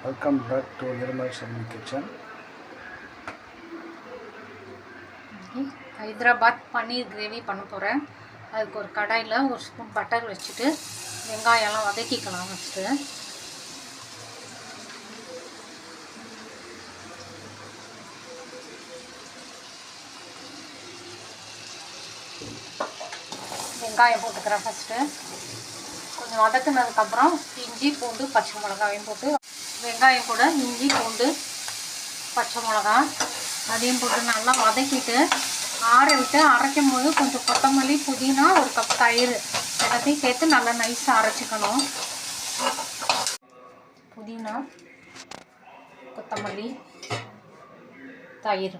Welcome back to Nirmal Shamli Kitchen. Hyderabad paneer gravy பண்ண போகிறேன். அதுக்கு ஒரு கடாயில் ஒரு ஸ்பூன் பட்டர் வச்சுட்டு வெங்காயம்லாம் வதக்கிக்கலாம். ஃபஸ்ட்டு வெங்காயம் போட்டுக்கிறேன். ஃபஸ்ட்டு கொஞ்சம் வதக்குனதுக்கப்புறம் இஞ்சி பூண்டு பச்சை மிளகாயும் போட்டு வெங்காயம் கூட இஞ்சி பூண்டு பச்சை மிளகா அதையும் போட்டு நல்லா வதக்கிட்டு ஆற விட்டு அரைக்கும் போது கொஞ்சம் கொத்தமல்லி புதினா ஒரு கப் தயிர் எல்லாத்தையும் சேர்த்து நல்லா நைஸாக அரைச்சிக்கணும். புதினா கொத்தமல்லி தயிர்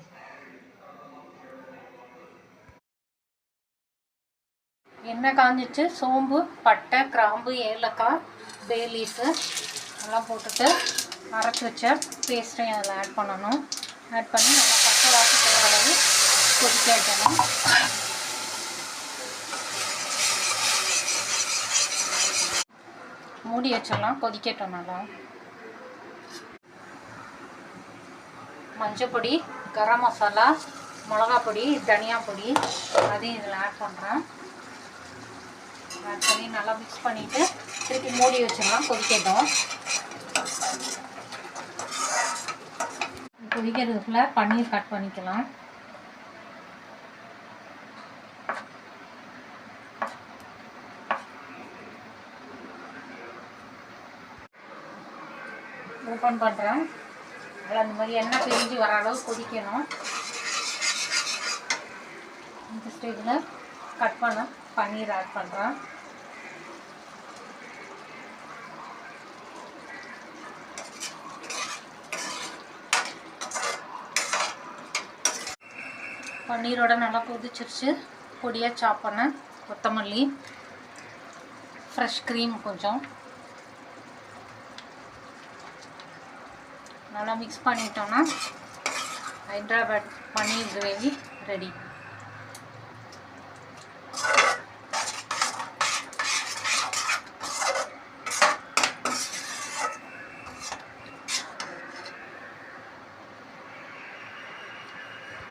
எண்ணெய் காஞ்சிச்சு. சோம்பு பட்டை கிராம்பு ஏலக்காய் பே லீஃபு எல்லாம் போட்டுட்டு அரைச்சி வச்ச பேஸ்ட்டையும் அதில் ஆட் பண்ணணும். ஆட் பண்ணி நல்லா பச்சை வாசம் போகிற அளவு கொதிக்க வைக்கணும். மூடி வச்சிடலாம், கொதிக்கட்டும். நல்லா மஞ்சள் பொடி கரம் மசாலா மிளகா பொடி தனியா பொடி அதையும் இதில் ஆட் பண்ணுறேன். ஆட் பண்ணி நல்லா மிக்ஸ் பண்ணிவிட்டு திருப்பி மூடி வச்சிடலாம், கொதிக்கட்டும். கொதிக்கிறதுக்குள்ள பன்னீர் கட் பண்ணிக்கலாம். ஓப்பன் பண்ணுறேன். அதில் அந்த மாதிரி எண்ணெய் பிரிஞ்சு வர அளவு கொதிக்கணும். இந்த ஸ்டேஜில் கட் பண்ண பன்னீர் ஆட் பண்ணுறேன். பன்னீரோட நல்லா கொதிச்சிருச்சு. பொடியாக சாப் பண்ண கொத்தமல்லி ஃப்ரெஷ் க்ரீம் கொஞ்சம் நல்லா மிக்ஸ் பண்ணிட்டோன்னா ஹைதராபாத் பன்னீர் கிரேவி ரெடி.